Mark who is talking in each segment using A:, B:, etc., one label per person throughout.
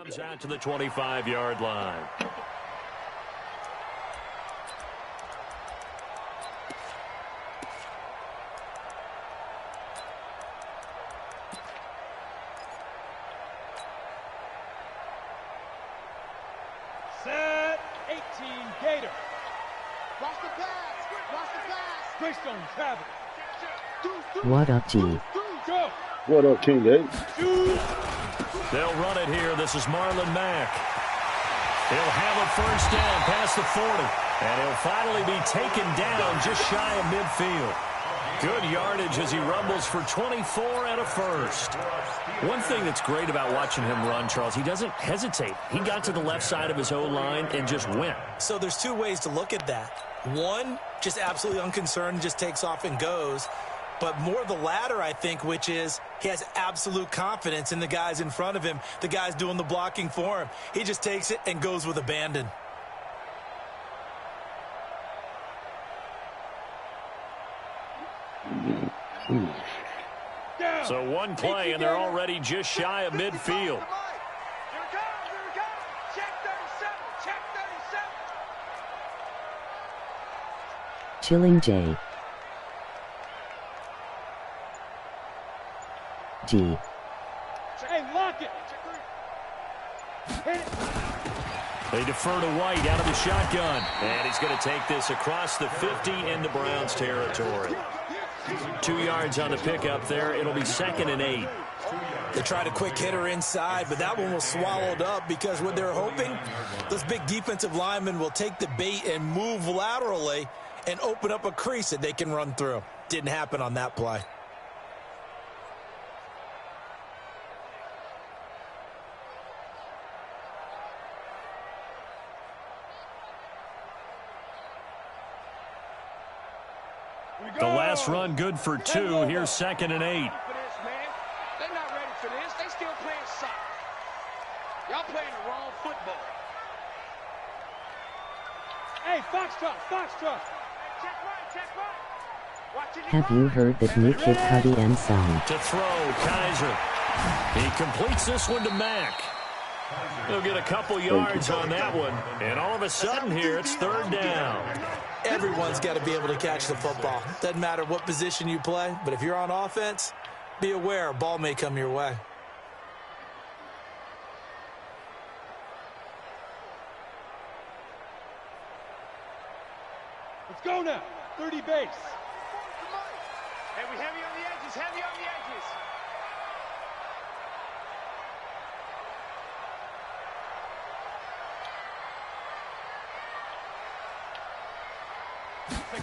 A: Comes out to the 25-yard line.
B: Set 18 Gator. Watch the pass. Watch the pass. Greystone travel.
C: What up, G?
B: Go.
D: What up, King H?
A: They'll run it here. This is Marlon Mack. He'll have a first down past the 40. And he'll finally be taken down just shy of midfield. Good yardage as he rumbles for 24 and a first. One thing that's great about watching him run, Charles, he doesn't hesitate. He got to the left side of his O-line and just went.
E: So there's two ways to look at that. One, just absolutely unconcerned, just takes off and goes. But more the latter, I think, which is he has absolute confidence in the guys in front of him, the guys doing the blocking for him. He just takes it and goes with abandon.
A: So one play, and they're already just shy of midfield.
C: Chilling J. G.
B: Hey, lock it. Hit it.
A: They defer to White out of the shotgun. And he's going to take this across the 50 into Browns territory. 2 yards on the pickup there. It'll be 2nd and 8.
E: They tried a quick hitter inside, but that one was swallowed up because what they're hoping, those big defensive linemen will take the bait and move laterally and open up a crease that they can run through. Didn't happen on that play.
A: The last run good for 2. Here's 2nd and 8.
B: They're not ready for this. They still playing soccer. Y'all playing the wrong football. Hey, Foxtrot, Foxtrot. Check right.
C: Have you heard that new Kid Cudi and Son?
A: To throw, Kaiser. He completes this one to Mack. He'll get a couple yards on that one. And all of a sudden here, it's 3rd down.
E: Everyone's got to be able to catch the football. Doesn't matter what position you play, but if you're on offense, be aware a ball may come your way.
B: Let's go now. 30 base.
F: Hey, we heavy on the edges, heavy on the edges.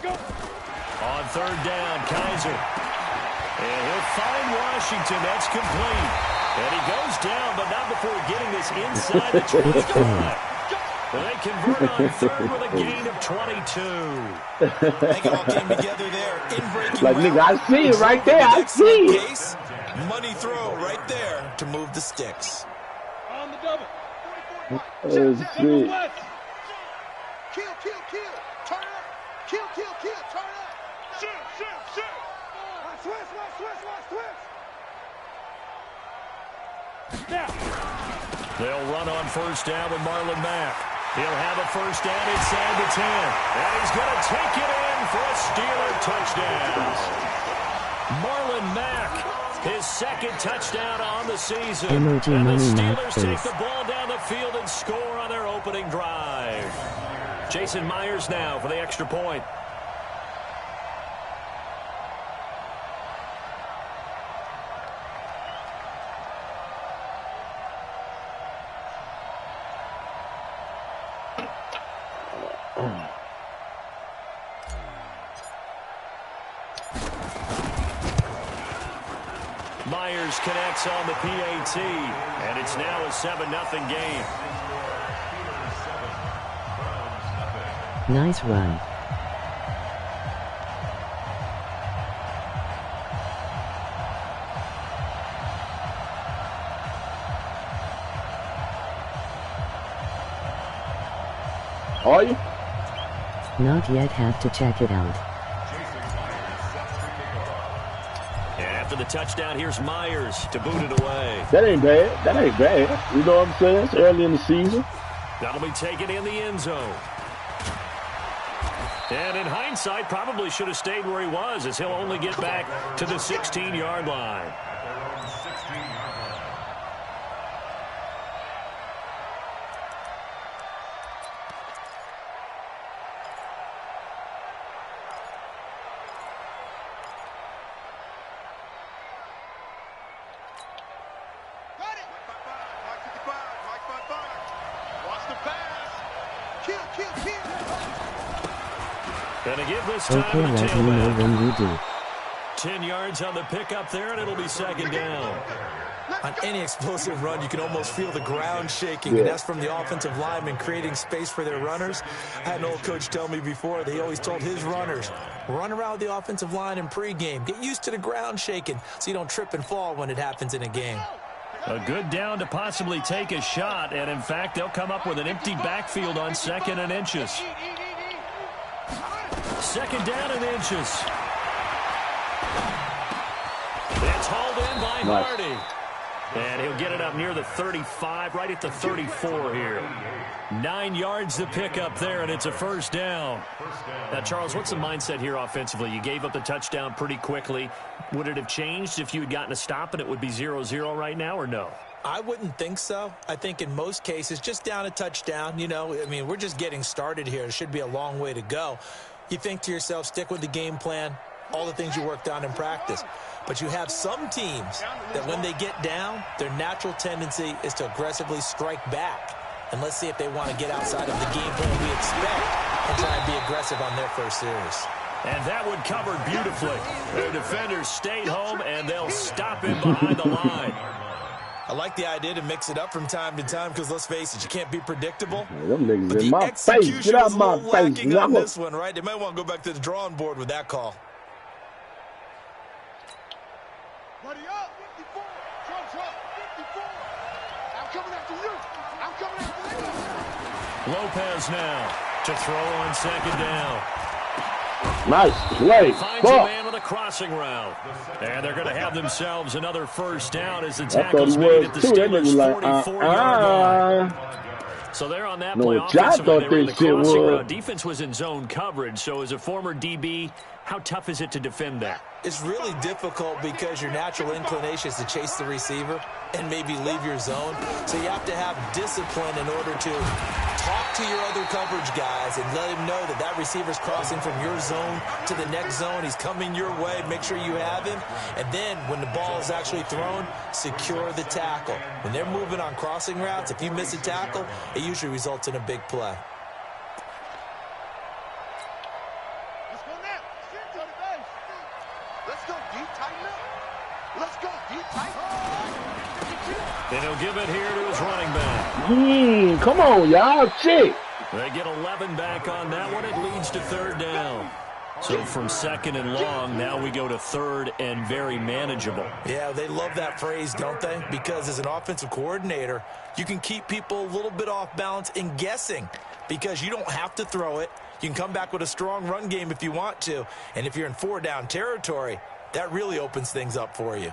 B: Go.
A: On 3rd down, Kaiser. And he'll find Washington. That's complete. And he goes down, but not before getting this inside the 25. And they convert on 3rd with a gain of 22.
E: They all came together there in breaking
D: Like, nigga, I see it right there. I see it.
E: Case, money throw right there to move the sticks.
B: On the double.
D: Oh, shit.
B: Kill. Turn up. Kill. Turn up. Shoot. Switch. Now.
A: They'll run on 1st down with Marlon Mack. He'll have a first down inside the 10. And he's going to take it in for a Steeler touchdown. Marlon Mack, his 2nd touchdown on the season.
C: Emoji
A: and the
C: money
A: Steelers take
C: face.
A: the ball down the field and score on their opening drive. Jason Myers now for the extra point. Myers connects on the PAT, and it's now a 7-0 game.
C: Nice run.
D: Are you?
C: Not yet, have to check it out.
A: And at after the touchdown. Here's Myers to boot it away.
D: That ain't bad. That ain't bad. You know what I'm saying? It's early in the season.
A: That'll be taken in the end zone. And in hindsight, probably should have stayed where he was, as he'll only get back to the 16-yard line. Gonna give this time
C: Okay,
A: to the
C: let me know
A: tailback.
C: when you do.
A: 10 yards on the pickup there, and it'll be second down.
E: On any explosive run, you can almost feel the ground shaking, and that's from the offensive linemen creating space for their runners. I had an old coach tell me before, they always told his runners, run around with the offensive line in pregame. Get used to the ground shaking so you don't trip and fall when it happens in a game.
A: A good down to possibly take a shot, and in fact, they'll come up with an empty backfield on 2nd and inches. 2nd down and inches. It's hauled in by Hardy. And he'll get it up near the 35, right at the 34 here. 9 yards to pick up there, and it's a first down. Now, Charles, what's the mindset here offensively? You gave up the touchdown pretty quickly. Would it have changed if you had gotten a stop and it would be 0-0 right now, or no?
E: I wouldn't think so. I think in most cases, just down a touchdown, you know, I mean, we're just getting started here. It should be a long way to go. You think to yourself, stick with the game plan, all the things you worked on in practice. But you have some teams that when they get down, their natural tendency is to aggressively strike back. And let's see if they want to get outside of the game plan we expect and try and be aggressive on their first series.
A: And that one covered beautifully. Their defenders stayed home, and they'll stop him behind the line.
E: I like the idea to mix it up from time to time because, let's face it, you can't be predictable.
D: Them niggas
E: But
D: in
E: the
D: my face. Get
E: execution
D: out
E: was a
D: my
E: little
D: face.
E: lacking on
D: Nigga.
E: this one, right? They might want to go back to the drawing board with that call.
B: Ready up, 54. Trump, 54. I'm coming after you. I'm coming after you.
A: Lopez now to throw on 2nd down.
D: Nice play.
A: Finds a man with a crossing route. And they're going to have themselves another first down as the
D: I thought
A: tackle's
D: he
A: made
D: was
A: at the
D: too. That nigga
A: Steelers'
D: like,
A: 44-yard line. So they're on that
D: No,
A: play
D: what y'all
A: offensively.
D: thought
A: They were in the
D: this shit
A: crossing
D: was.
A: route. Defense was in zone coverage. So as a former DB, how tough is it to defend that?
E: It's really difficult because your natural inclination is to chase the receiver and maybe leave your zone. So you have to have discipline in order to talk to your other coverage guys and let him know that that receiver's crossing from your zone to the next zone. He's coming your way. Make sure you have him. And then when the ball is actually thrown, secure the tackle. When they're moving on crossing routes, if you miss a tackle, it usually results in a big play.
B: Let's go now. Sit to the base. Let's go deep, tighten up. Let's go deep, tighten up.
A: And he'll give it here to his running back.
D: Come on, y'all. Shit.
A: They get 11 back on that one. It leads to 3rd down. So from 2nd and long, now we go to 3rd and very manageable.
E: Yeah, they love that phrase, don't they? Because as an offensive coordinator, you can keep people a little bit off balance and guessing because you don't have to throw it. You can come back with a strong run game if you want to. And if you're in 4-down territory, that really opens things up for you.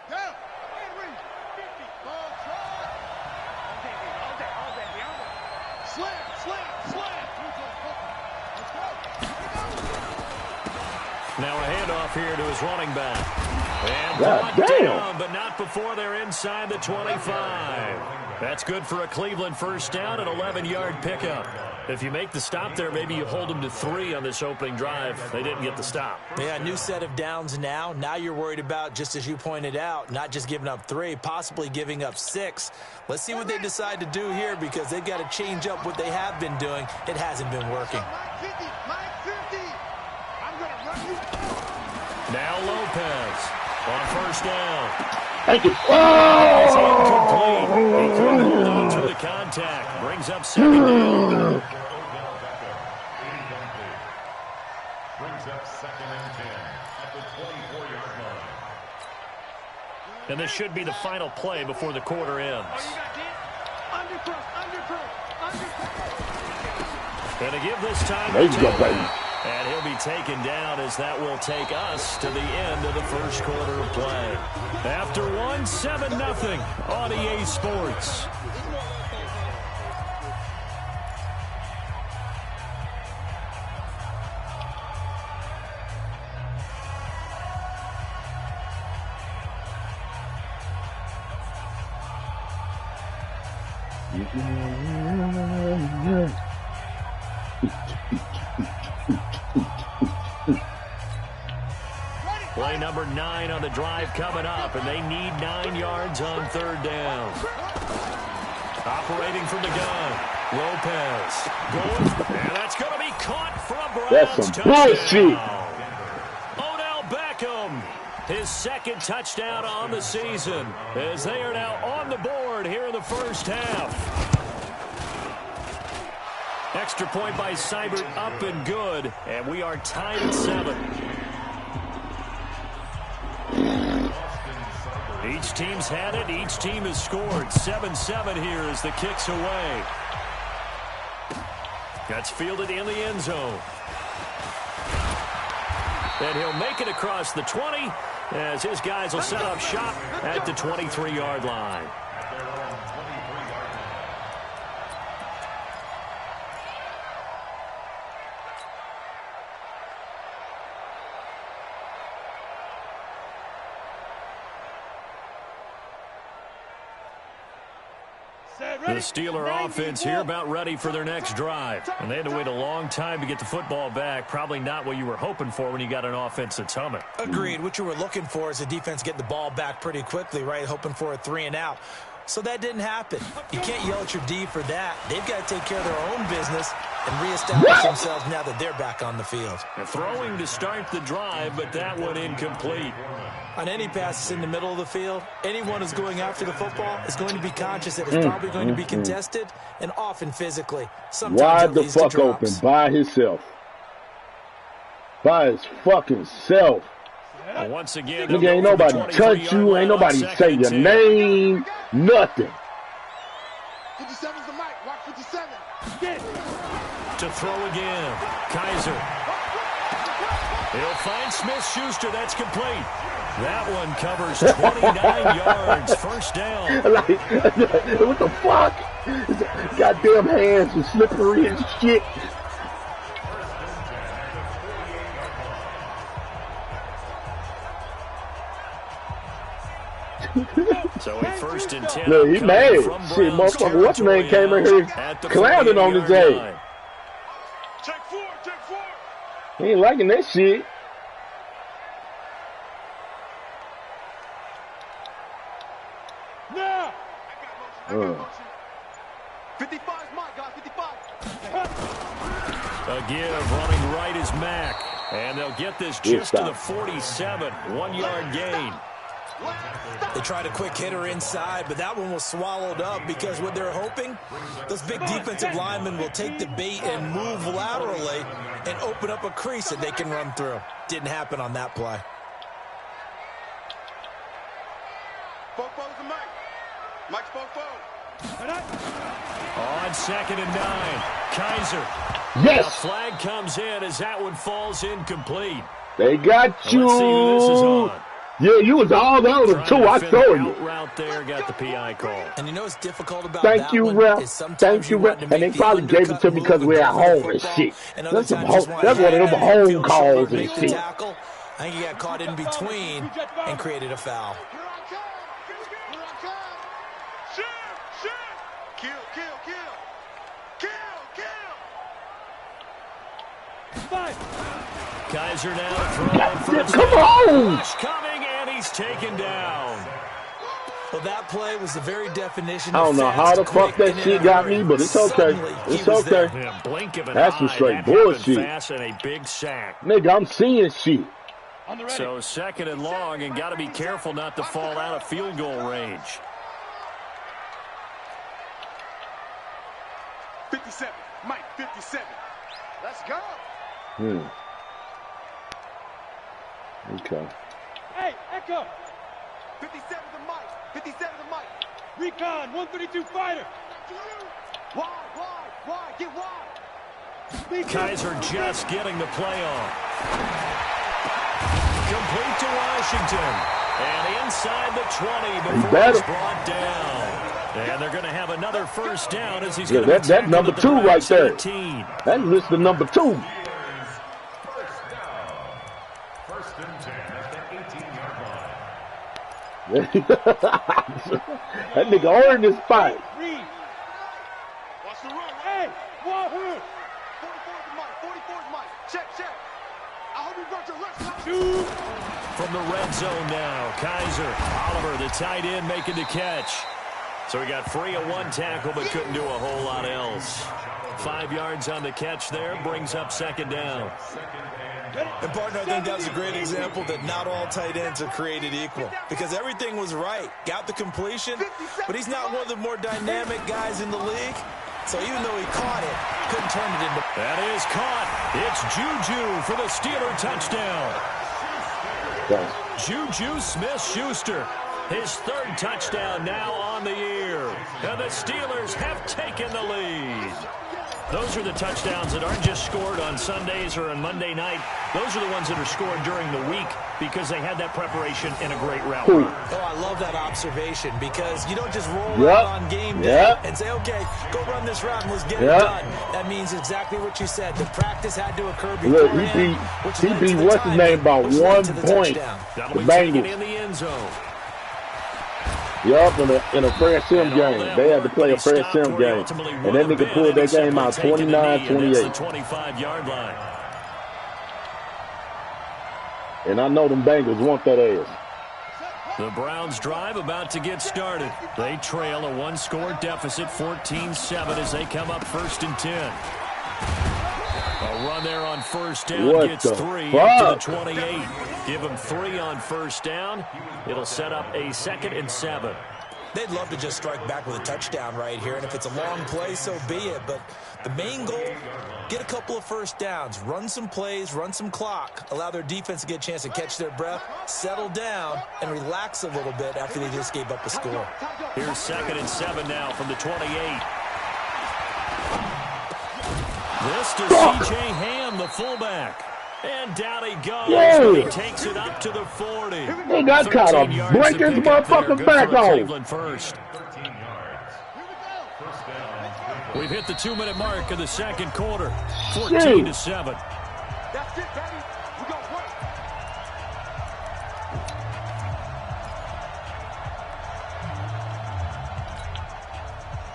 B: Down. Henry. 50. Ball try. All day. Slam. Let's go.
A: Now a handoff here to his running back. And
D: God
A: brought
D: damn.
A: down, but not before they're inside the 25. That's good for a Cleveland first down, an 11-yard pickup. If you make the stop there, maybe you hold them to 3 on this opening drive. They didn't get the stop.
E: Yeah, new set of downs now. Now you're worried about, just as you pointed out, not just giving up 3, possibly giving up 6. Let's see what they decide to do here because they've got to change up what they have been doing. It hasn't been working.
B: Mike 50. I'm going to run you.
A: Now Lopez on first down.
D: Thank you.
A: It's
D: Oh!
A: incomplete. He couldn't hold on to the contact. Brings up 2nd down.
G: Brings up 2nd and 10 at the 24-yard line.
A: And this should be the final play before the quarter ends. Going to give this time
D: There you go, baby.
A: and he'll be taken down as that will take us to the end of the first quarter of play. After one, 7-0 on EA Sports. Play number 9 on the drive coming up, and they need 9 yards on third down. Operating from the gun, Lopez going, and that's going to be caught for a Browns
D: That's some bullshit.
A: Odell Beckham, his second touchdown on the season, as they are now on the board here in the first half. Extra point by Seibert, up and good, and we are tied at 7. Each team's had it. Each team has scored. 7-7 here as the kick's away. That's fielded in the end zone. And he'll make it across the 20 as his guys will set up shop at the 23-yard line. The Steeler offense here about ready for their next drive. And they had to wait a long time to get the football back. Probably not what you were hoping for when you got an offense that's humming.
E: Agreed. What you were looking for is the defense get the ball back pretty quickly, right? Hoping for a 3-and-out. So that didn't happen. You can't yell at your D for that. They've got to take care of their own business and reestablish themselves now that they're back on the field.
A: Throwing to start the drive, but that one incomplete.
E: On any passes in the middle of the field, anyone who's going after the football is going to be conscious that it's probably going to be contested and often physically. Sometimes
D: Wide the fuck open by himself. By his fucking self.
A: And once again,
D: Nigga, ain't nobody touch you. Ain't nobody say your name. Nothing.
B: 57's the mic. Watch 57.
A: To throw again. Kaiser. He'll find Smith-Schuster. That's complete. That one covers 29 yards. First down.
D: Like, what the fuck? Goddamn hands are slippery and shit.
A: So a 1st and 10.
D: Look, he mad. Shit, motherfucker, what's name came in here clowning on his ass.
B: Check 4. Check 4.
D: He ain't liking that shit.
B: Now.
F: 55's mine, guys. 55.
A: A give running right is Mack. And they'll get this just to the 47. 1-yard gain.
E: They tried a quick hitter inside, but that one was swallowed up because what they're hoping, those big defensive linemen will take the bait and move laterally and open up a crease that they can run through. Didn't happen on that play.
B: Fofo's the mic. Mike's Fofo.
A: On 2nd and 9. Kaiser.
D: Yes.
A: The flag comes in as that one falls incomplete.
D: They got you.
A: Let's see who this is on.
D: Yeah, you was all over too. I saw you.
A: Route there, got the PI call.
E: And you know what's difficult about
D: Thank
E: that
D: you,
E: one
D: ref.
E: is sometimes
D: Thank you, ref. And they probably gave it to me because we're at home and shit. That's one of them home calls and shit.
E: I think he got caught in between and created a foul.
B: Here I come. Here I come. Shoot. Shoot. Kill. Kill. Kill. Kill. Kill.
A: Kaiser now throwing first.
D: Come on.
A: Rush coming, and he's taken down.
E: Well, that play was the very definition
D: I
E: of
D: don't know
E: fast,
D: how the fuck
E: quick,
D: that
E: and
D: shit
E: in a
D: got
E: hurry.
D: me, but it's okay.
E: Suddenly,
D: It's
E: he was
D: okay.
E: there.
A: Yeah, blink of an
D: That's some
A: eye.
D: straight
A: That happened
D: bullshit.
A: Fast and a big sack.
D: Nigga, I'm seeing shit.
A: So 2nd and long, and got to be careful not to fall out of field goal range.
B: 57. Mike, 57. Let's go.
D: Okay.
B: Hey, Echo. 57 the mic. 57 the mic.
F: Recon, 132 fighter.
B: Wide. Get wide.
A: Kaiser just getting the play off. Complete to Washington. And inside the 20 before it's brought down. And they're going to have another first down as he's going to
D: that number 2 right there. That lists the number 2.
G: First and 10 at the 18-yard line.
D: That nigga earned his fight.
B: Watch the run. Hey, Wahoo. 44's the mic. 44's the mic. Check. I hope you brought your left.
A: Shoot. From the red zone now, Kaiser. Oliver, the tight end, making the catch. So he got free of one tackle, but couldn't do a whole lot else. 5 yards on the catch there, brings up second down.
E: And, partner, I think that was a great example that not all tight ends are created equal. Because everything was right. Got the completion, but he's not one of the more dynamic guys in the league. So even though he caught it, couldn't turn it into...
A: That is caught. It's Juju for the Steeler touchdown. Juju Smith-Schuster. His 3rd touchdown now on the year. And the Steelers have taken the lead. Those are the touchdowns that aren't just scored on Sundays or on Monday night. Those are the ones that are scored during the week because they had that preparation in a great route run.
E: Oh, I love that observation because you don't just roll out on game day and say, okay, go run this route and let's get it done. That means exactly what you said. The practice had to occur beforehand.
D: He beat what's his name by 1 point.
A: That'll
D: The
A: be taken
D: Bengals.
A: in the end zone.
D: Yup, in a Fred Sim game. They had to play a Fred Sim game. And that nigga pulled that game out 29-28.
A: The 25-yard line.
D: And I know them Bengals want that ass.
A: The Browns drive about to get started. They trail a 1-score deficit, 14-7 as they come up 1st and 10. A run there on first down gets 3 up to the 28. Give them 3 on first down. It'll set up a 2nd and 7.
E: They'd love to just strike back with a touchdown right here, and if it's a long play, so be it. But the main goal, get a couple of first downs, run some plays, run some clock, allow their defense to get a chance to catch their breath, settle down, and relax a little bit after they just gave up a score.
A: Here's 2nd and 7 now from the 28. This to C.J. Ham, the fullback. And down he goes. Yeah. He takes it up to the 40.
D: They got caught up. Break his motherfucking back off.
A: First. We've hit the 2-minute mark of the second quarter. 14-7.
B: That's it, baby. We got work.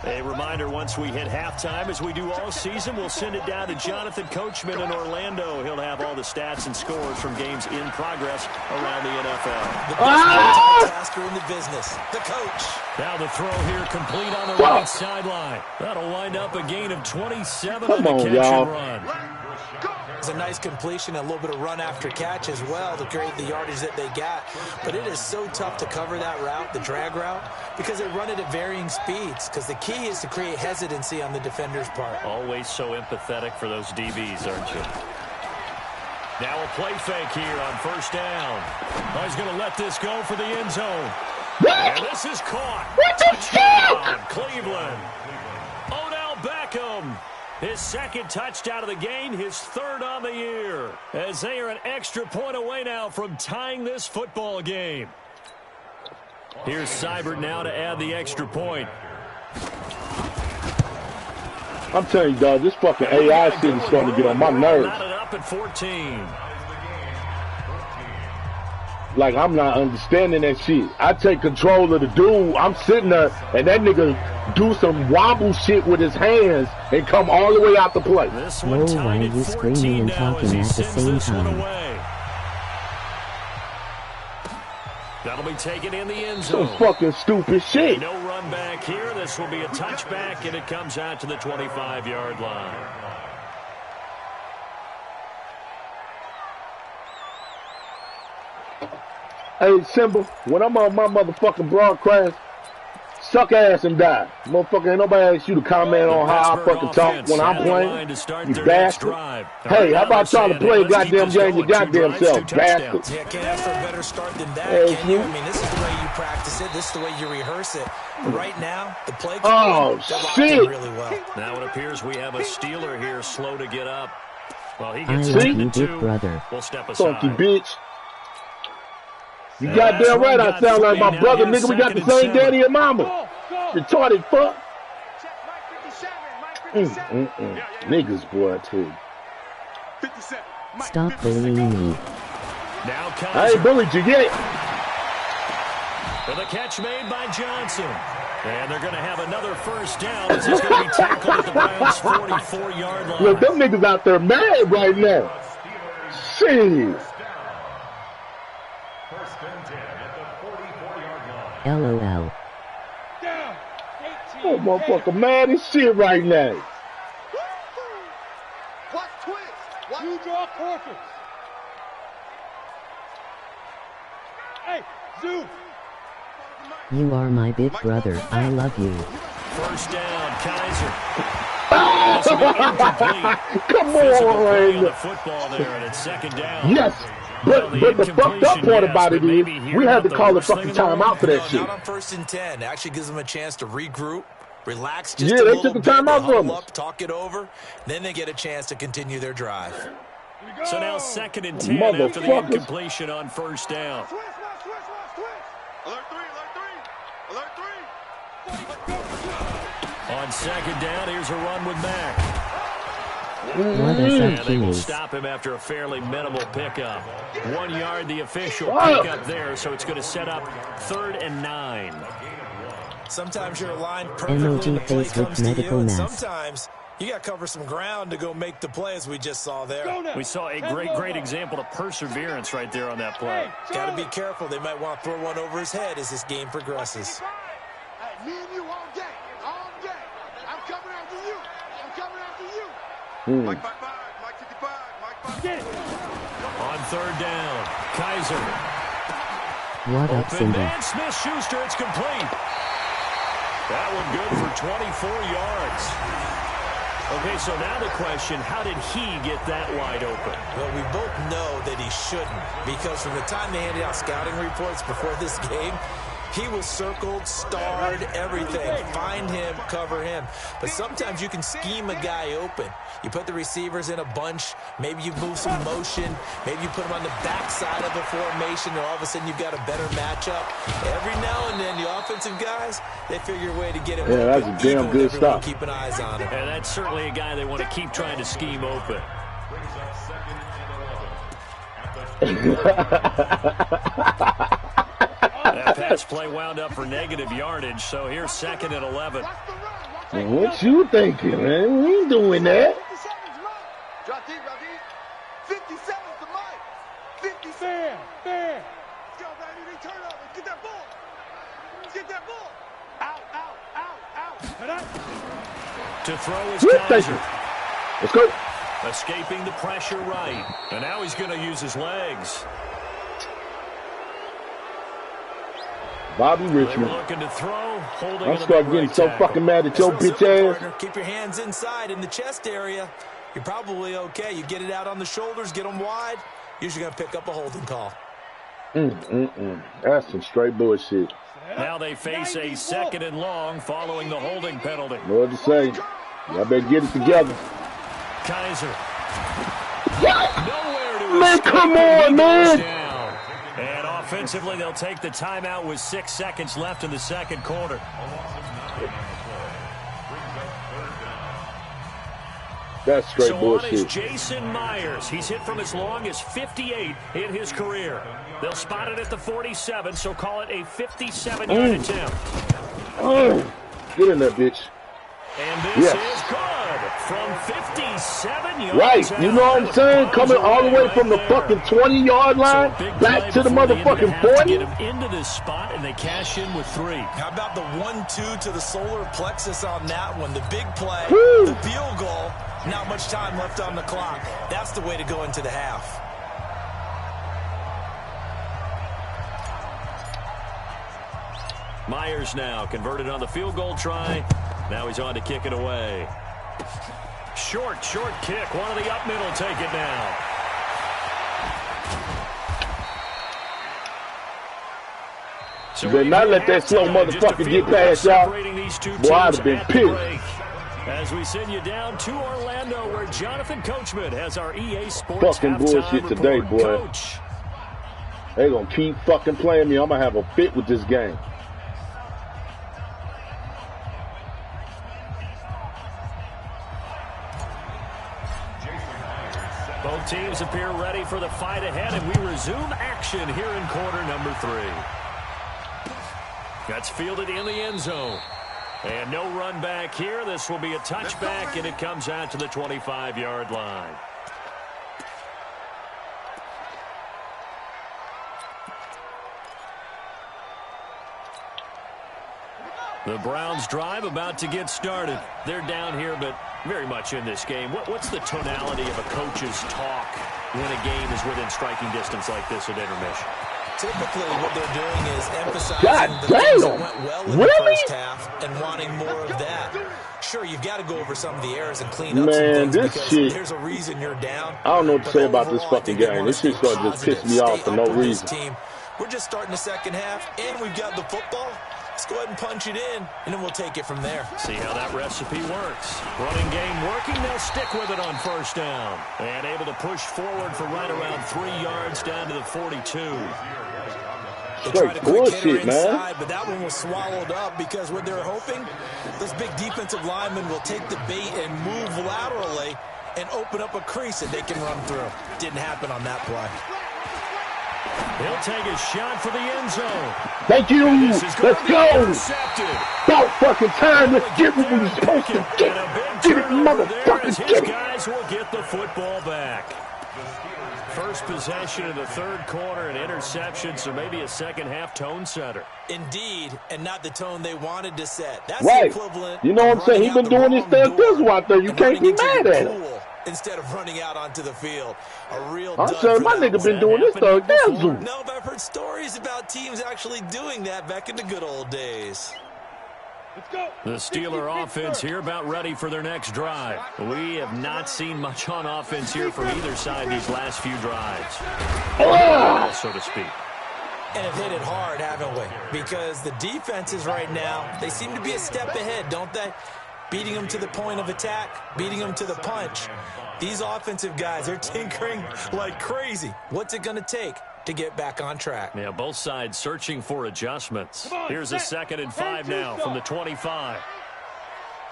A: A reminder, once we hit halftime, as we do all season, we'll send it down to Jonathan Coachman in Orlando. He'll have all the stats and scores from games in progress around the NFL.
E: The best tasker in the business, the coach.
A: Now the throw here complete on the right sideline. That'll wind up a gain of 27 on the catch and run.
E: It's a nice completion, a little bit of run after catch as well to create the yardage that they got. But it is so tough to cover that route, the drag route, because they run it at varying speeds. Because the key is to create hesitancy on the defender's part.
A: Always so empathetic for those DBs, aren't you? Now a play fake here on first down. Oh, he's going to let this go for the end zone. And this is caught. Touchdown, Cleveland. Odell Beckham. His 2nd touchdown of the game, his 3rd on the year. As they are an extra point away now from tying this football game. Here's Seibert now to add the extra point.
D: I'm telling you, dog, this fucking AI shit is starting to get on my nerves.
A: Knotted up at 14.
D: Like, I'm not understanding that shit. I take control of the dude. I'm sitting there, and that nigga do some wobble shit with his hands and come all the way out the play.
C: Whoa, why are you screaming and talking at the same time?
A: That'll be taken in the end zone.
D: Some fucking stupid shit.
A: No run back here. This will be a touchback, and it comes out to the 25-yard line.
D: Hey, Simba, when I'm on my motherfucking broadcast, suck ass and die. Motherfucker, ain't nobody asked you to comment on how I fucking talk when I'm playing. You bastard. Hey, how about trying to play a goddamn game your goddamn self, bastard?
E: Yeah, can't ask for a better start than that, can you? I mean, this is the way you practice it. This is the way you rehearse it. Right now, the play
D: shit.
E: really well.
A: Now it appears we have a Steeler here slow to get up. Well, he
C: I
A: gets
C: love
A: it
C: you,
A: to
C: big
A: two.
C: brother.
A: We'll step aside.
D: Funky bitch. You goddamn right I sound like my brother, nigga. We got the same daddy and mama. Retarded fuck. Niggas, boy, too.
C: Stop bullying me.
A: Now
D: I ain't bullied you yet.
A: For the catch made by Johnson. And they're going to have another first down as he's going to be tackled at the Browns' 44-yard line.
D: Look, them niggas out there mad right now. Shit.
G: First and 10 at the 44-yard line.
C: LOL.
D: Oh, motherfucker mad as shit right now.
B: Watch twist. Watch
F: You draw corpus. Hey, Zoo.
C: You are my big brother. I love you.
A: First down, Kaiser.
D: Come
A: On the
D: on.
A: football there, and it's second down.
D: Yes. But the fucked up part about it is we had to call a fucking timeout for that shit.
E: Not on 1st and 10. Actually gives them a chance to regroup, relax just
D: Yeah,
E: a
D: they
E: little
D: took the
E: bit,
D: timeout from
E: huddle
D: us.
E: up, talk it over. Then they get a chance to continue their drive.
A: So now 2nd and 10 after the
D: Motherfuckers.
A: incompletion on first down.
B: twist. Alert 3, alert 3. Alert 3.
A: On second down, here's a run with Mack.
C: What a
A: And
C: son
A: they
C: he
A: will
C: is.
A: stop him after a fairly minimal pickup. 1 yard, the official
D: Wow.
A: pickup there, so it's going to set up 3rd and 9.
E: Sometimes you're aligned perfectly
C: MOG
E: and the play
C: faced with
E: comes to you,
C: medical
E: and
C: mask.
E: sometimes you got to cover some ground to go make the play as we just saw there.
A: We saw a great example of perseverance right there on that play.
E: Got to be careful. They might want to throw one over his head as this game progresses.
B: Hey, me and you all day. All day. I'm coming after you. I'm coming after you. Mike 55, Mike 55, Mike 55.
F: Get it.
A: On 3rd down, Kaiser.
C: What up,
A: Open
C: Simba?
A: man, Smith-Schuster, it's complete. That one good for 24 yards. Okay, so now the question, how did he get that wide open?
E: Well, we both know that he shouldn't, because from the time they handed out scouting reports before this game, he was circled, starred, everything. Find him, cover him. But sometimes you can scheme a guy open. You put the receivers in a bunch. Maybe you move some motion. Maybe you put them on the backside of the formation, and all of a sudden you've got a better matchup. Every now and then, the offensive guys, they figure a way to get him open.
D: Yeah, that's a damn good stuff.
E: Keeping eyes on him.
A: And that's certainly a guy they want to keep trying to scheme open. That pass play wound up for negative yardage, so here's 2nd and 11.
B: Watch the run. Watch the run.
D: What you thinking, man? We ain't doing that.
B: 50 seconds, Mike. Drop deep, drop deep. 50 seconds to Mike. 50 seconds.
F: Fair.
B: Let's go, baby. They turn over. Get that ball. Get that ball. Out, out, out, out.
A: To throw is
D: Good
A: Kaiser.
D: thinking. Let's go.
A: Escaping the pressure right. And now he's going to use his legs.
D: Bobby
A: They were
D: Richmond.
A: looking to throw, holding
D: I'm
A: it
D: start
A: at the
D: getting
A: right
D: so
A: tackle.
D: fucking mad at your
E: It's real
D: bitch
E: simple,
D: ass.
E: partner. Keep your hands inside in the chest area. You're probably okay. You get it out on the shoulders, get them wide. Usually going to pick up a holding call.
D: That's some straight bullshit.
A: Now they face a 2nd and long following the holding penalty.
D: What to say? Y'all better get it together.
A: Kaiser.
D: What?
A: Nowhere to
D: Man,
A: escape,
D: come
A: and he
D: on,
A: goes
D: man.
A: down. And offensively, they'll take the timeout with 6 seconds left in the second quarter.
D: That's straight
A: So on is
D: bullshit.
A: Jason Myers. He's hit from as long as 58 in his career. They'll spot it at the 47, so call it a 57-yard attempt.
D: Get in there, bitch.
A: And this
D: Yes.
A: is good from 57 yards
D: Right. You know what I'm saying?
A: out.
D: Coming all the way from the
A: Right there.
D: fucking 20-yard line
A: So a big
D: back
A: play
D: to the
A: before end of
D: motherfucking
A: half to
D: 40.
A: get him into this spot, and they cash in with 3.
E: How about the 1-2 to the solar plexus on that one? The big play,
D: Woo.
E: the field goal, not much time left on the clock. That's the way to go into the half.
A: Myers now converted on the field goal try. Now he's on to kick it away. Short kick. One of the up middle take it now.
D: You better not let that slow motherfucker get past y'all. Boy, I'd have been pissed.
A: As we send you down to Orlando, where Jonathan Coachman has our EA Sports
D: fucking bullshit today, boy.
A: Coach.
D: They gonna keep fucking playing me. I'm gonna have a fit with this game.
A: Both teams appear ready for the fight ahead, and we resume action here in quarter number 3. That's fielded in the end zone. And no run back here. This will be a touchback, and it comes out to the 25-yard line. The Browns drive about to get started. They're down here, but very much in this game. What's the tonality of a coach's talk when a game is within striking distance like this at intermission?
E: Typically, what they're doing is emphasizing the things that went well in the first half and wanting more of that. Sure, you've got to go over some of the errors and clean up some things because there's a reason you're down.
D: I don't know what to say about this fucking game. This shit's going to just piss me off for no reason.
E: We're just starting the second half, and we've got the football. Let's go ahead and punch it in, and then we'll take it from there.
A: See how that recipe works. Running game working. They'll stick with it on first down. And able to push forward for right around 3 yards down to the 42.
E: They tried a quick hitter inside, but that one was swallowed up because what they're hoping, this big defensive lineman will take the bait and move laterally and open up a crease that they can run through. Didn't happen on that play.
A: He'll take a shot for the end zone.
D: Thank you. Let's go. About fucking time. Let's get what we're supposed to get. Get it, motherfuckers.
A: His guys will get the football back. First possession of the third quarter, an interception, so maybe a second-half tone setter.
E: Indeed, and not the tone they wanted to set. That's
D: right.
E: The equivalent.
D: You know what I'm saying? He's been doing this damn bizzle out there. You can't be mad at him.
E: Instead of running out onto the field. A real
D: I'm saying my nigga been doing this third bizzle.
E: No, but I've heard stories about teams actually doing that back in the good old days.
A: The Steeler offense here about ready for their next drive. We have not seen much on offense here from either side these last few drives. So to speak.
E: And have hit it hard, haven't we? Because the defenses right now, they seem to be a step ahead, don't they? Beating them to the point of attack, beating them to the punch. These offensive guys, they're tinkering like crazy. What's it going to take to get back on track?
A: Yeah, both sides searching for adjustments. Here's a 2nd and 5 now from the 25.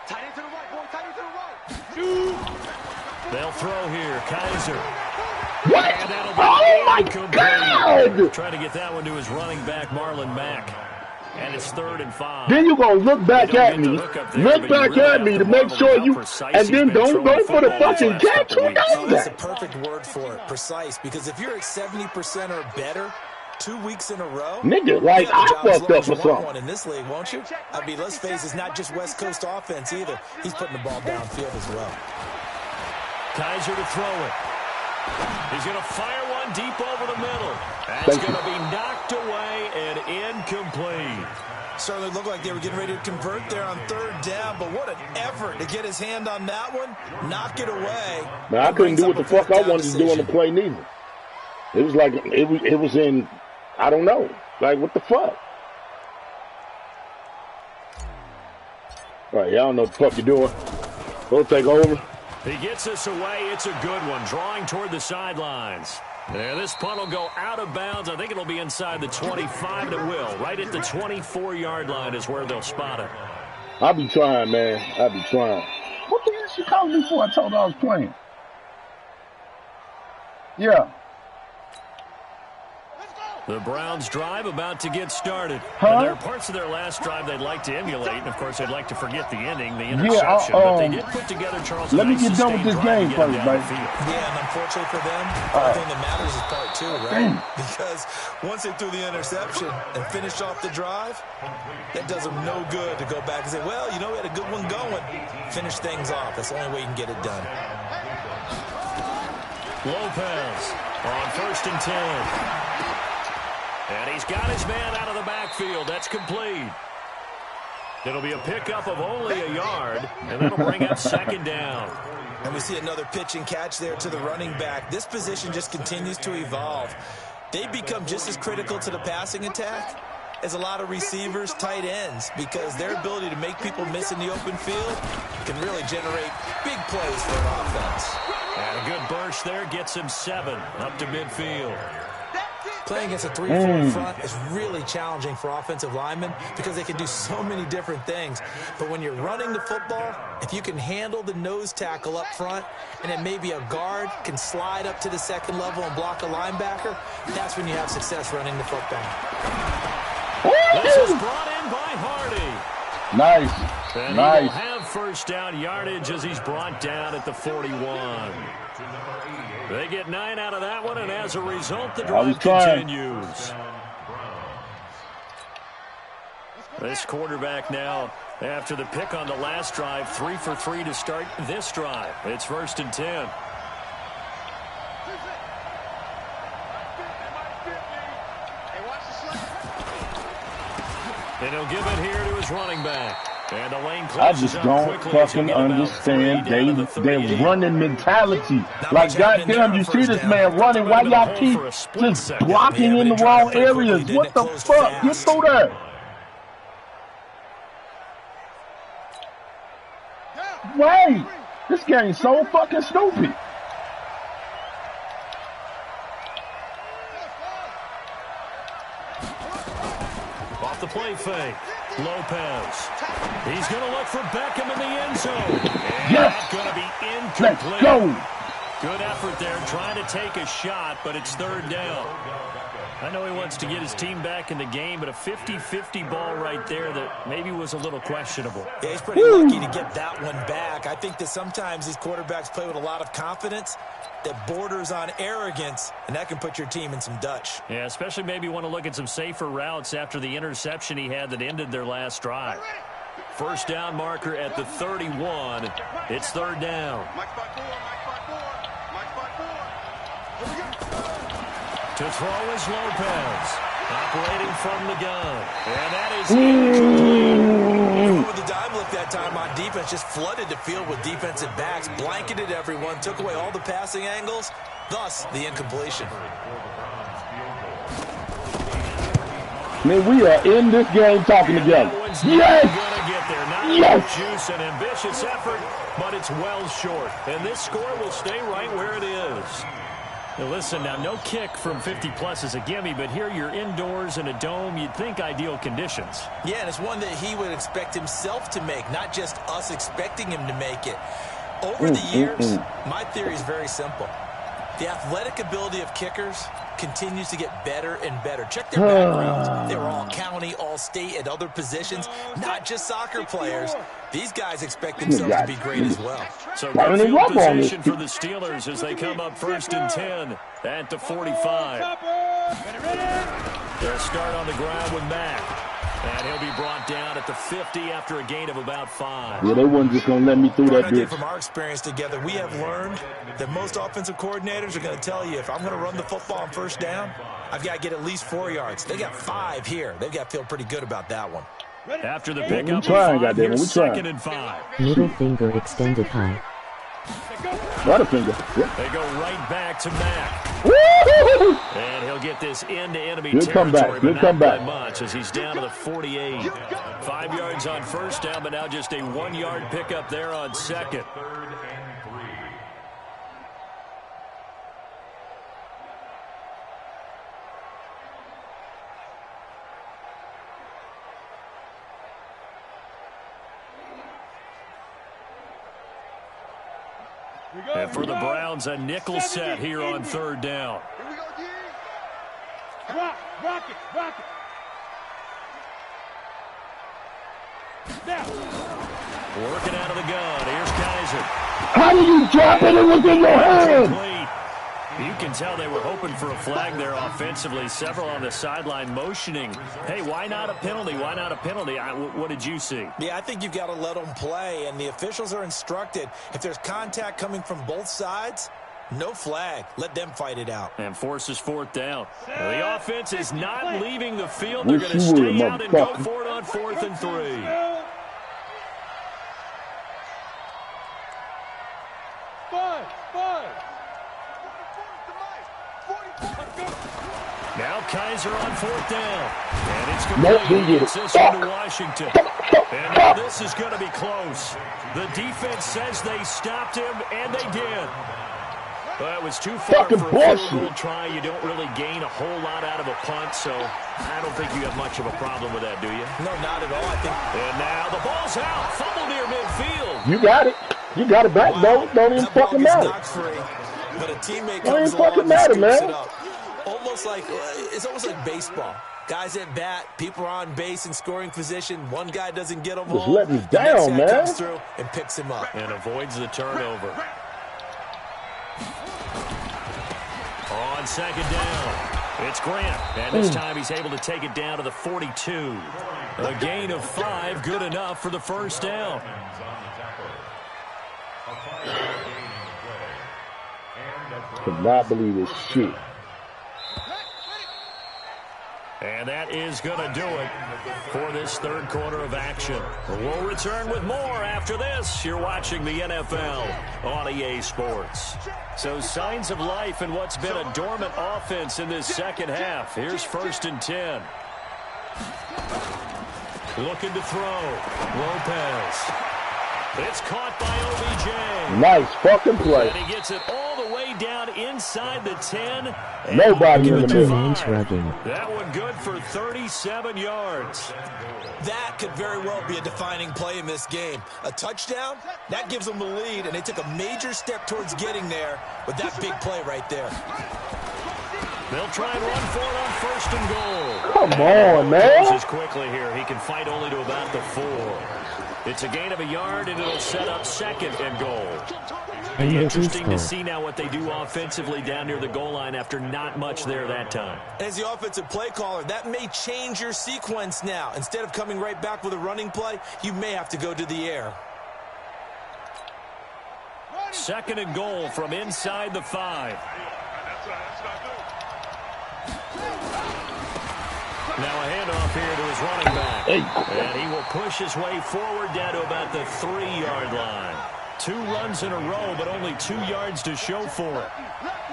B: Tight end to the right, boy. Tight end to the right.
A: They'll throw here. Kaiser.
D: What? Oh, my God!
A: Trying to get that one to his running back, Marlon Mack. And it's 3rd and 5.
D: Then you're going to look back at me. Look back at me to make sure you... And then don't go for the fucking catch. Who does
E: That's a
D: that?
E: perfect word for it. Precise. Because if you're at 70% or better 2 weeks in a row...
D: Nigga, like, I fucked up or something.
E: One in this league, won't you? I mean, let's face it, it's not just West Coast offense either. He's putting the ball downfield as well.
A: Kaiser to throw it. He's going to fire one deep over the middle. That's going to be knocked away and incomplete.
E: Certainly looked like they were getting ready to convert there on 3rd down, but what an effort to get his hand on that one, knock it away.
D: Man, I couldn't do what the fuck I wanted to do on the play neither. It was like, it was in, I don't know. Like, what the fuck? All right, y'all know what the fuck you're doing. We'll take over.
A: He gets us away. It's a good one. Drawing toward the sidelines. There, this punt will go out of bounds. I think it'll be inside the 25, and it will. Right at the 24-yard line is where they'll spot it.
D: I'll be trying, man. I'll be trying. What the hell she called me for? I told her I was playing. Yeah.
A: The Browns drive about to get started. And there are parts of their last drive they'd like to emulate. And, of course, they'd like to forget the ending, the interception. But they did put together, Charles.
D: Let me get done with this game first, baby.
E: Yeah, and unfortunately for them, the only thing that matters is part 2, right? Because once they threw the interception and finished off the drive, that does them no good to go back and say, well, you know, we had a good one going. Finish things off. That's the only way you can get it done.
A: Lopez on 1st and 10. And he's got his man out of the backfield. That's complete. It'll be a pickup of only a yard, and that'll bring up second down.
E: And we see another pitch and catch there to the running back. This position just continues to evolve. They become just as critical to the passing attack as a lot of receivers, tight ends, because their ability to make people miss in the open field can really generate big plays for an offense.
A: And a good burst there gets him 7 up to midfield.
E: Playing against a 3-4 front is really challenging for offensive linemen because they can do so many different things. But when you're running the football, if you can handle the nose tackle up front and then maybe a guard can slide up to the second level and block a linebacker, that's when you have success running the football.
A: This is brought in by Hardy.
D: Nice.
A: And
D: nice.
A: he will have first down yardage as he's brought down at the 41. They get 9 out of that one, and as a result, the drive continues. This quarterback now, after the pick on the last drive, 3 for 3 to start this drive. It's 1st and 10. And he'll give it here to his running back. And the lane
D: I just don't fucking understand their running mentality. Like, goddamn, you see this man running. Why y'all keep just blocking in the wrong areas? What the fuck? Get through there. Right. This game's so fucking stupid.
A: Off the play fake. Lopez. He's going to look for Beckham in the end zone. And
D: yes.
A: Going to be incomplete.
D: Let's go.
A: Good effort there, trying to take a shot, but it's 3rd down. I know he wants to get his team back in the game, but a 50-50 ball right there that maybe was a little questionable.
E: Yeah, he's pretty lucky to get that one back. I think that sometimes these quarterbacks play with a lot of confidence that borders on arrogance, and that can put your team in some Dutch.
A: Yeah, especially maybe want to look at some safer routes after the interception he had that ended their last drive. First down marker at the 31. It's 3rd down. To throw is Lopez. Operating from the gun. And that is incomplete.
E: With the dime look that time on defense, just flooded the field with defensive backs, blanketed everyone, took away all the passing angles, thus the incompletion.
D: Man, we are in this game talking together. Yes!
A: Yes! Juice and ambitious effort, but it's well short. And this score will stay right where it is. Now listen, now no kick from 50-plus is a gimme, but here you're indoors in a dome. You'd think ideal conditions.
E: Yeah, and it's one that he would expect himself to make, not just us expecting him to make it. Over the years, my theory is very simple. The athletic ability of kickers continues to get better and better. Check their backgrounds. They were all county, all state, at other positions, not just soccer players. These guys expect themselves to be great as well.
A: So good field position for the Steelers as they come up 1st and 10 at the 45. They'll start on the ground with Mack. And he'll be brought down at the 50 after a gain of about 5.
D: Yeah, they wasn't just going to let me through that bitch.
E: From our experience together, we have learned that most offensive coordinators are going to tell you, if I'm going to run the football on 1st down, I've got to get at least 4 yards. They got 5 here. They've got to feel pretty good about that one.
A: After the pickup of 5, here's 2nd and 5.
C: Middle finger extended high.
D: Butterfinger.
A: Yeah. They go right back to Mack. And he'll get this into enemy territory, but not by much as he's down to the 48. 5 yards on 1st down, but now just a 1-yard pickup there on 2nd. And for the Browns, a nickel set here on 3rd down.
B: Here we go, D. Rock it. Now.
A: Working out of the gun. Here's Kaiser.
D: How did you drop it? It was in your hand.
A: You can tell they were hoping for a flag there offensively. Several on the sideline motioning. Hey, why not a penalty? Why not a penalty? What did you see?
E: Yeah, I think you've got to let them play, and the officials are instructed. If there's contact coming from both sides, No flag. Let them fight it out.
A: And forces fourth down. The offense is not leaving the field. They're
D: Wish
A: going to
D: you would,
A: stay out and go
D: motherfucker.
A: for it on 4th and 3. Now Kaiser on 4th down. And it's complete. It's this one to Washington. And now this is going to be close. The defense says they stopped him, and they did. Well, it was too far for a field goal try. You don't really gain a whole lot out of a punt, so I don't think you have much of a problem with that, do you?
E: No, not at all, I think.
A: And now the ball's out. Fumble near midfield.
D: You got it. You got it back.
E: Wow.
D: Don't even fucking matter.
E: Free, but a teammate
D: Don't
E: comes
D: even
E: along
D: fucking
E: and
D: matter,
E: scoops
D: man.
E: it up. It's almost like baseball. Guys at bat, people are on base in scoring position. One guy doesn't get him
D: Just
E: home.
D: letting me
E: The next
D: down,
E: guy
D: man.
E: comes through and picks him up.
A: And avoids the turnover. On 2nd down, it's Grant. And this time he's able to take it down to the 42. A gain of 5, good enough for the first down.
D: Could not believe this shit.
A: And that is going to do it for this 3rd quarter of action. We'll return with more after this. You're watching the NFL on EA Sports. So signs of life in what's been a dormant offense in this second half. Here's 1st and 10. Looking to throw. Lopez. It's caught by OBJ.
D: Nice fucking play.
A: And he gets it all the way down inside the 10.
D: Nobody in the middle.
A: That one good for 37 yards.
E: That could very well be a defining play in this game. A touchdown, that gives them the lead, and they took a major step towards getting there with that big play right there.
A: They'll try and run for it on 1st and goal.
D: Come on, man.
A: Closes quickly here. He can fight only to about the 4. It's a gain of a yard, and it'll set up 2nd and goal. Interesting to see now what they do offensively down near the goal line after not much there that time.
E: As the offensive play caller, that may change your sequence now. Instead of coming right back with a running play, you may have to go to the air.
A: 2nd and goal from inside the 5. Now a handoff here to his running back. And he will push his way forward down to about the 3-yard line. 2 runs in a row, but only 2 yards to show for it.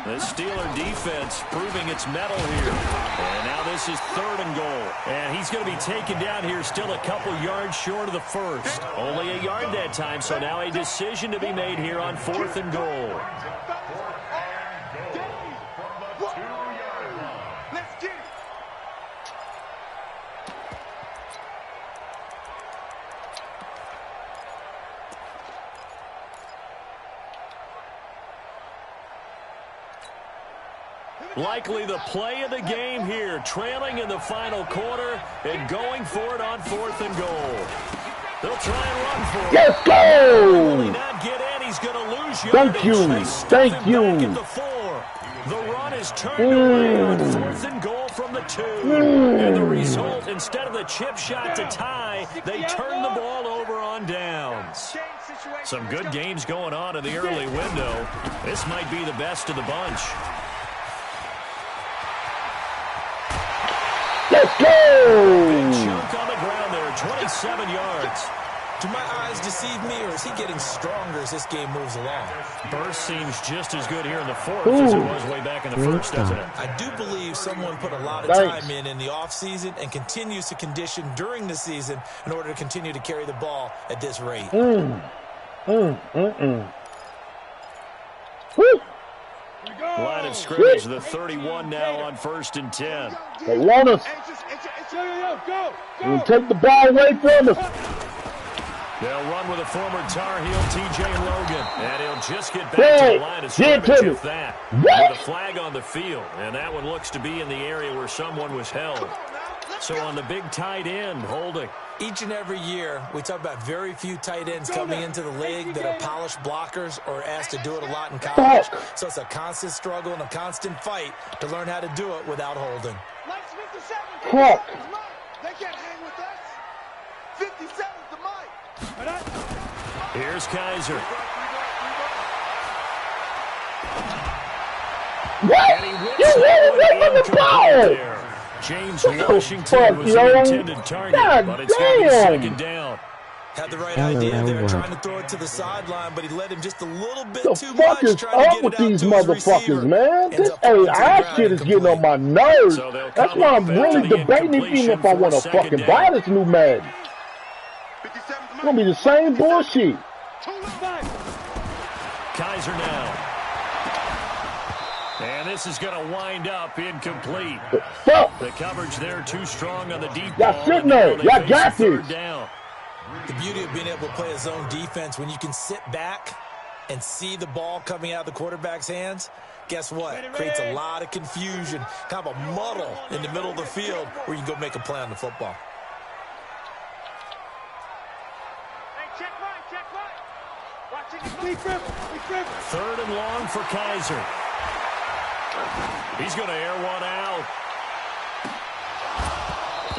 A: The Steeler defense proving its mettle here. And now this is 3rd and goal. And he's going to be taken down here still a couple yards short of the 1st. Only a yard that time, so now a decision to be made here on 4th and goal. Likely the play of the game here, trailing in the final quarter and going for it on 4th and goal. They'll try and run for it.
D: Let's go!
A: Will he not get in? He's going to lose yardage.
D: Thank you. Thank you.
A: Back at the 4. The run is turned away on 4th and goal from the 2. And the result, instead of the chip shot to tie, they turn the ball over on downs. Some good games going on in the early window. This might be the best of the bunch.
D: Let's go!
A: Big chunk on the ground there, 27 yards.
E: Do my eyes deceive me, or is he getting stronger as this game moves along?
A: Burst seems just as good here in the 4th as it was way back in the 1st, doesn't it?
E: I do believe someone put a lot of time in the offseason and continues to condition during the season in order to continue to carry the ball at this rate.
A: Line of scrimmage, the 31 now on 1st and 10.
D: They want us. We'll take the ball away from us.
A: They'll run with a former Tar Heel, T.J. Logan. And he'll just get back to the line of scrimmage if that. With a flag on the field. And that one looks to be in the area where someone was held. So on the big tight end, holding.
E: Each and every year, we talk about very few tight ends coming into the league that are polished blockers or asked to do it a lot in college. So it's a constant struggle and a constant fight to learn how to do it without holding.
D: Fuck.
B: They can't hang with us. 57's the mic.
A: Here's Kaiser.
D: What?
A: And he
D: You
A: whips that one
D: the
A: incomplete
D: ball!
A: there. James Washington was
D: yo?
A: the intended target,
D: God
A: but it's going to be
D: damn.
A: 2nd down.
E: Had the right idea there,
C: LOL.
E: trying to throw it to the sideline, but he let him just a little bit
D: The
E: too
D: fuck
E: much
D: is
E: trying to
D: up
E: get
D: with
E: it out
D: these
E: to his
D: motherfuckers,
E: receiver.
D: man?
E: Ends
D: This
E: up falling to the
D: AI
E: ground
D: shit is getting on
E: incomplete.
D: my nerves.
A: So they'll
D: That's
A: come
D: why
A: up
D: I'm really
A: after the
D: debating even if I want to
A: 2nd
D: fucking
A: down.
D: buy this new Madden. It's gonna be the same bullshit.
A: Kaiser now. And this is going to wind up incomplete.
D: Fuck.
A: The coverage there too strong on the deep
D: Y'all
A: ball.
D: sitting
A: and now
D: there.
A: they
D: Y'all
A: face
D: got
A: a 3rd
D: this.
A: down.
E: The beauty of being able to play a zone defense, when you can sit back and see the ball coming out of the quarterback's hands, guess what? Creates a lot of confusion, kind of a muddle in the middle of the field where you can go make a play on the football.
F: Hey, check right. Watching the
A: 3rd and long for Kaiser. He's going to air one out.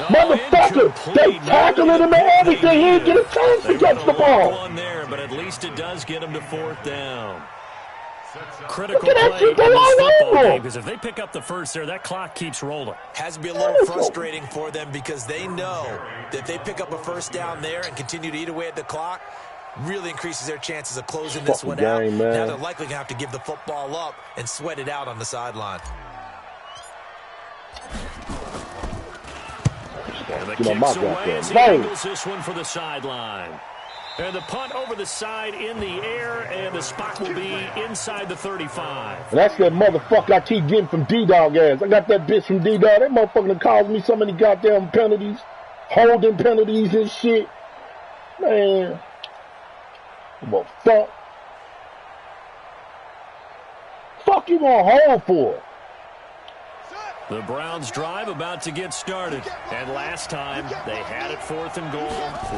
D: Motherfucker, they tackling him and everything. He didn't get a chance to catch the ball.
A: One there, but at least it does get him to 4th down. Critical
D: Look at that
A: play in
D: shit, they
A: this
D: all
A: football
D: over.
A: game, because if they pick up the first there, that clock keeps rolling.
E: Has to be a little frustrating for them because they know that if they pick up a 1st down there and continue to eat away at the clock, really increases their chances of closing this one out.
D: Game,
E: now they're likely going to have to give the football up and sweat it out on the sideline.
A: And the
D: Get on my
A: kicks away
D: goddamn
A: as he
D: nose.
A: angles this one for the sideline. And the punt over the side in the air, and the spot will be inside the 35.
D: And that's that motherfucker I keep getting from D-Dog ass. I got that bitch from D-Dog. That motherfucker that caused me so many goddamn penalties, holding penalties and shit. Man. Well, fuck you gonna hold for?
A: The Browns drive about to get started. And last time, they had it 4th and goal,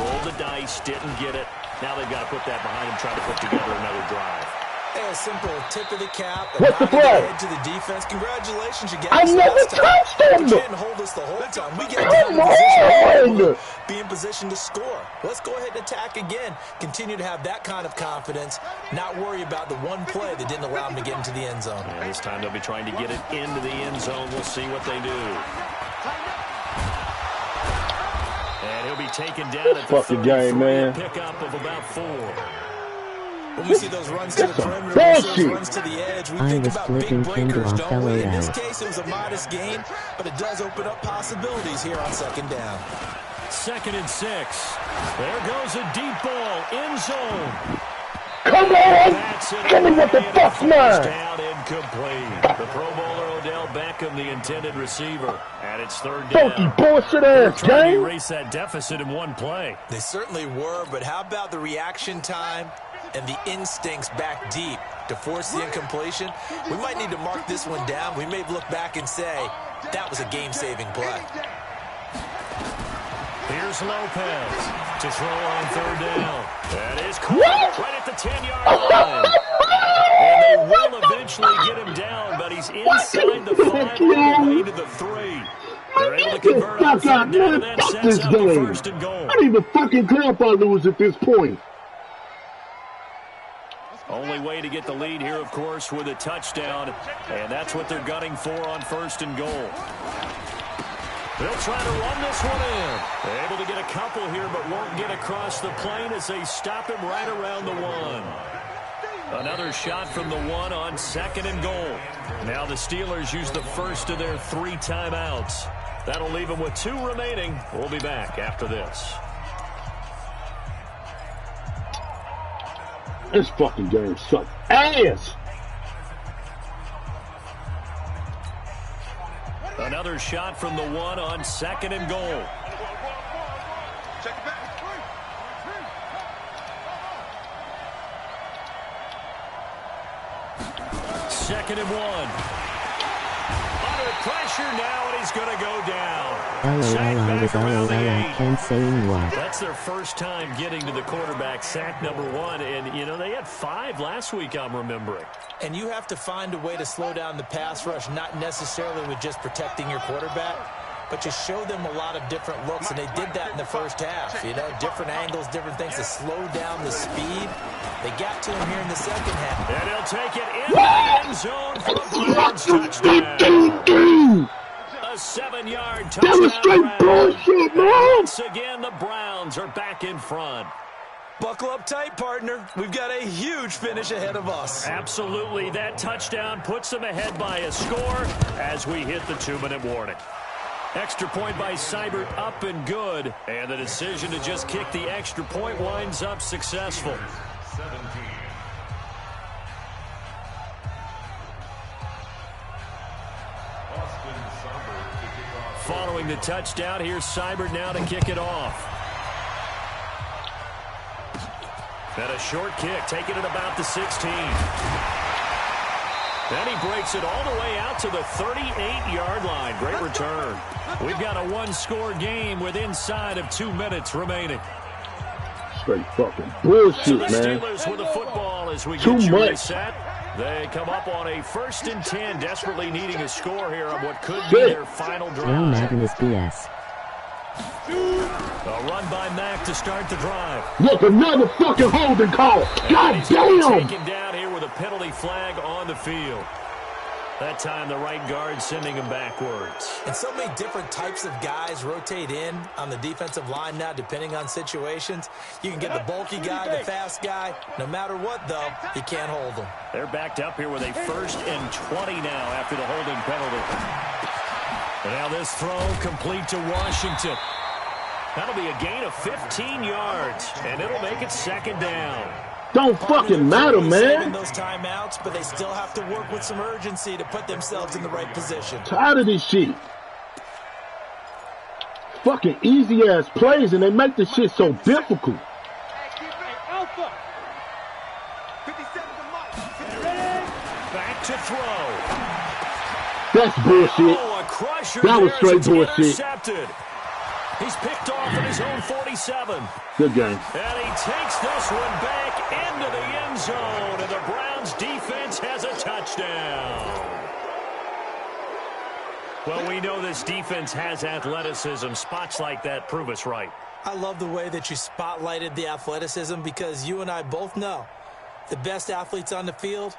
A: rolled the dice, didn't get it. Now they've got to put that behind them, try to put together another drive.
E: Hey, a simple tip of the cap, a
D: What's the
E: nod of the
D: play?
E: head to the defense. Congratulations, you guys.
D: I never
E: last time.
D: touched
E: But
D: him.
E: you didn't hold us the whole time. We get
D: Come
E: down in position,
D: on.
E: be in position to score. Let's go ahead and attack again. Continue to have that kind of confidence, not worry about the one play that didn't allow them to get into the end zone.
A: And this time they'll be trying to get it into the end zone. We'll see what they do. And he'll be taken down at the
D: Fucking
A: 33,
D: game, man.
A: a pickup of about 4.
E: When we see those runs to the perimeter,
D: bullshit.
E: those runs to the edge, we
C: I
E: think
C: was
E: about
C: flipping
E: big
C: Kindle
E: breakers,
C: off
E: don't we? In this
C: LOL.
E: case, it was a modest gain, but it does open up possibilities here on 2nd down.
A: 2nd and 6. There goes a deep ball, end zone.
D: Come on.
A: That's it.
D: Tell me what the
A: away, and
D: fuck's
A: first
D: mine.
A: down incomplete. The Pro Bowler Odell Beckham, the intended receiver. And it's 3rd down.
D: Funky bullshit
A: They're
D: ass
A: trying to
D: game.
A: erase that deficit in one play.
E: They certainly were, but how about the reaction time and the instincts back deep to force the incompletion? We might need to mark this one down. We may look back and say that was a game-saving play.
A: Here's Lopez to throw on 3rd down. That is caught right at the 10-yard line. And they will eventually get him down, but he's inside the 5 on the way to the 3. They're able to convert on 3rd down, and that
D: Fuck
A: sets
D: this
A: up the
D: game.
A: 1st and goal.
D: I don't even fucking care if I lose at this point.
A: Only way to get the lead here, of course, with a touchdown, and that's what they're gunning for on 1st and goal. They'll try to run this one in. They're able to get a couple here, but won't get across the plane as they stop him right around the 1. Another shot from the 1 on 2nd and goal. Now the Steelers use the first of their 3 timeouts. That'll leave them with 2 remaining. We'll be back after this.
D: This fucking game sucks ass.
A: Another shot from the 1 on 2nd and goal.
B: Check it back.
A: 2nd and 1. Under pressure now, and he's going to go down. Sacked
C: LOL, I
A: back
C: was
A: around the
C: LOL, I
A: 8.
C: can't say what.
A: That's their first time getting to the quarterback, sack number 1. And, you know, they had 5 last week, I'm remembering.
E: And you have to find a way to slow down the pass rush, not necessarily with just protecting your quarterback, but you show them a lot of different looks, and they did that in the first half. You know, different angles, different things to slow down the speed. They got to him here in the second half.
A: And he'll take it in the end zone for a Browns touchdown. A 7-yard touchdown.
D: That was straight bullshit, man.
A: Once again, the Browns are back in front.
E: Buckle up tight, partner. We've got a huge finish ahead of us.
A: Absolutely. That touchdown puts them ahead by a score as we hit the 2-minute warning. Extra point by Seibert, up and good. And the decision to just kick the extra point winds up successful.
G: 17.
A: Following the touchdown, here's Seibert now to kick it off. And a short kick, taking it about the 16. Then he breaks it all the way out to the 38-yard line. Great return. We've got a one-score game with inside of 2 minutes remaining.
D: Straight fucking bullshit,
A: so the
D: man.
A: Steelers with the football as we
D: Too
A: get you
D: much.
A: reset. They come up on a 1st and 10, desperately needing a score here on what could be their final
C: Now
A: drive.
C: Madden is BS.
A: A run by Mack to start the drive.
D: Look, another fucking holding call. God
A: He's gonna be
D: damn.
A: taken down here with a penalty flag on the field. That time the right guard sending him backwards.
E: And so many different types of guys rotate in on the defensive line now, depending on situations. You can get the bulky guy, the fast guy. No matter what, though, you can't hold them.
A: They're backed up here with a 1st and 20 now after the holding penalty. And now this throw complete to Washington. That'll be a gain of 15 yards, and it'll make it 2nd down.
D: Don't fucking matter, man.
E: Those timeouts, but they still have to work with some urgency to put themselves in the right position.
D: Tired of this shit. Fucking easy ass plays, and they make this shit so difficult.
A: Back to throw.
D: That's bullshit.
A: Oh, a crusher.
D: That was
A: there
D: straight
A: as it's
D: bullshit.
A: intercepted. He's picked off at his own 47.
D: Good game.
A: And he takes this one back into the end zone, and the Browns defense has a touchdown. Well, we know this defense has athleticism. Spots like that prove us right.
E: I love the way that you spotlighted the athleticism, because you and I both know the best athletes on the field,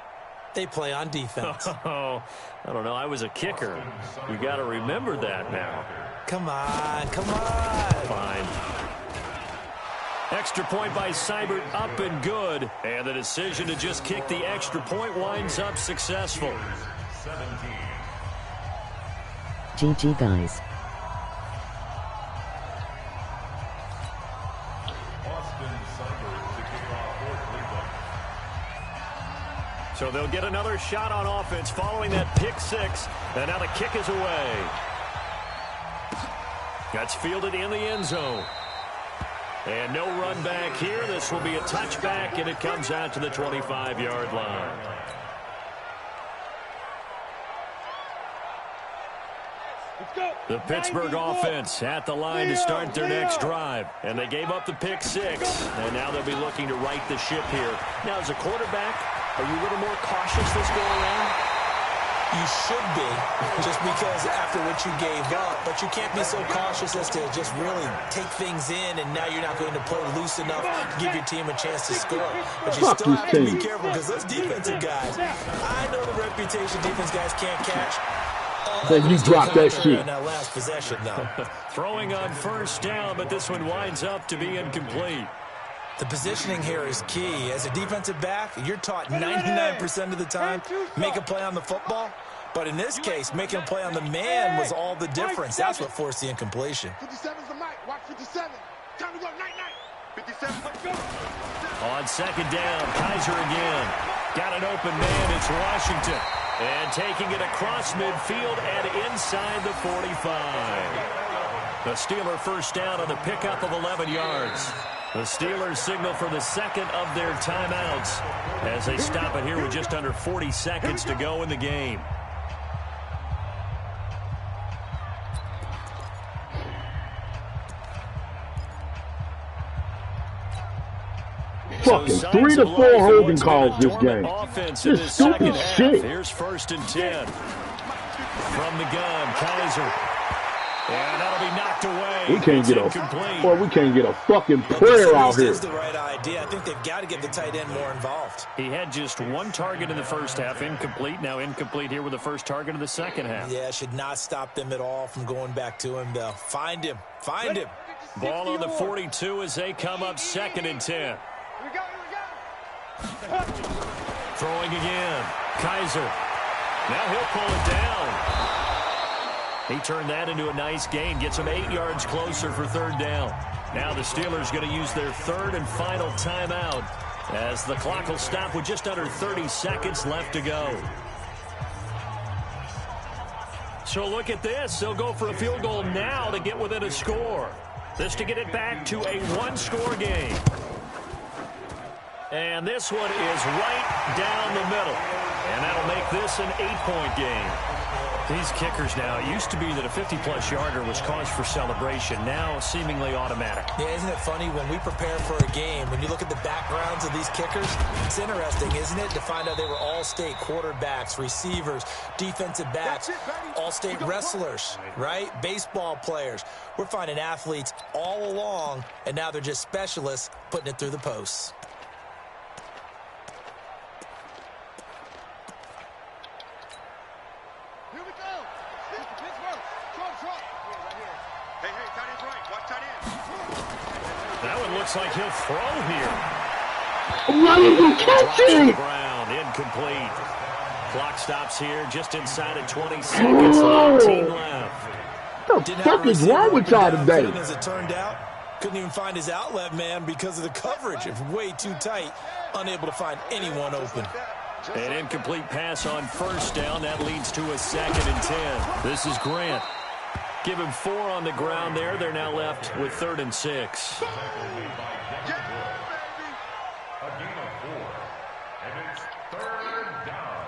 E: they play on defense.
A: Oh, I don't know. I was a kicker. You got to remember that now.
E: Come on, come on.
A: Fine. Extra point by Seibert, up and good. And the decision to just kick the extra point winds up successful.
G: 17.
C: GG guys.
A: So they'll get another shot on offense following that pick 6. And now the kick is away. That's fielded in the end zone. And no run back here. This will be a touchback, and it comes out to the 25-yard line. The Pittsburgh offense at the line to start their next drive. And they gave up the pick 6. And now they'll be looking to right the ship here. Now, as a quarterback, are you a little more cautious this go around?
E: You should be, just because after what you gave up. But you can't be so cautious as to just really take things in, and now you're not going to play loose enough to give your team a chance to score. But you still have to be careful, because those defensive guys, I know the reputation defense guys can't catch.
D: Then you drop that shit.
E: In that last possession, though.
A: Throwing on 1st down, but this one winds up to be incomplete.
E: The positioning here is key. As a defensive back, you're taught 99% of the time, make a play on the football. But in this case, making a play on the man was all the difference. That's what forced the incompletion.
B: 57's the mic. Watch 57. Time to go. Night. 57. Let's go.
A: On 2nd down, Kaiser again. Got an open man. It's Washington. And taking it across midfield and inside the 45. The Steeler 1st down on the pickup of 11 yards. The Steelers signal for the 2nd of their timeouts as they stop it here with just under 40 seconds to go in the game.
D: Fucking 3 to 4 holding calls this game. This stupid shit.
A: Here's 1st and 10. From the gun, Kaiser. And that'll be knocked away.
D: We can't get
A: incomplete.
D: we can't get a fucking prayer out here.
E: This is the right idea. I think they've got to get the tight end more involved.
A: He had just one target in the first half, incomplete. Now incomplete here with the first target of the second half.
E: Yeah, should not stop them at all from going back to him, though. Find him. Find him.
A: Ball on the 42 as they come up 2nd and 10.
B: Here we go.
A: Throwing again. Kaiser. Now he'll pull it down. He turned that into a nice gain. Gets him 8 yards closer for 3rd down. Now the Steelers going to use their 3rd and final timeout as the clock will stop with just under 30 seconds left to go. So look at this. They'll go for a field goal now to get within a score. This to get it back to a 1-score game. And this one is right down the middle. And that'll make this an 8-point game. These kickers now, it used to be that a 50-plus yarder was cause for celebration. Now seemingly automatic.
E: Yeah, isn't it funny when we prepare for a game, when you look at the backgrounds of these kickers, it's interesting, isn't it, to find out they were all-state quarterbacks, receivers, defensive backs, all-state wrestlers, right? Baseball players. We're finding athletes all along, and now they're just specialists putting it through the posts.
A: That one looks like he'll throw here.
D: Why did he catch it?
A: Ground, incomplete. Clock stops here just inside of 20 seconds. 19 left.
D: What the fuck is wrong with y'all today?
E: As it turned out, couldn't even find his outlet man because of the coverage. It's way too tight. Unable to find anyone open.
A: An incomplete pass on 1st down. That leads to a 2nd and 10. This is Grant. Give him 4 on the ground there. They're now left with 3rd and 6.
G: A game of 4. And it's 3rd down.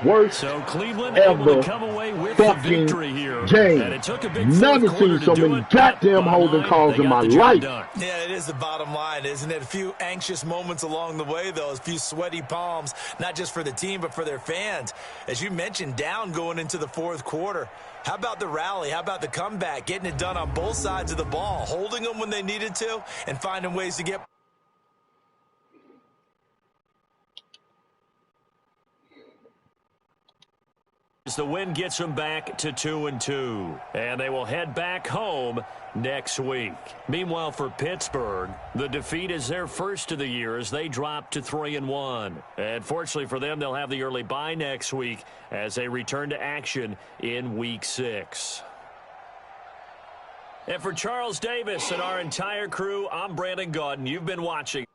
D: Worst
A: So Cleveland able to come away with the victory here.
D: Game.
A: And it took a big
D: Never
A: fourth quarter
D: seen so
A: to do
D: many
A: it.
D: goddamn
A: Bottom
D: holding
A: line,
D: calls
A: they
D: in
A: got
D: my
A: the job
D: life.
A: done.
E: Yeah, it is the bottom line, isn't it? A few anxious moments along the way, though. A few sweaty palms, not just for the team, but for their fans. As you mentioned, down going into the 4th quarter. How about the rally? How about the comeback? Getting it done on both sides of the ball. Holding them when they needed to and finding ways to get...
A: The win gets them back to 2-2, and they will head back home next week. Meanwhile, for Pittsburgh, the defeat is their first of the year as they drop to 3-1. And fortunately for them, they'll have the early bye next week as they return to action in Week 6. And for Charles Davis and our entire crew, I'm Brandon Gaudin. You've been watching.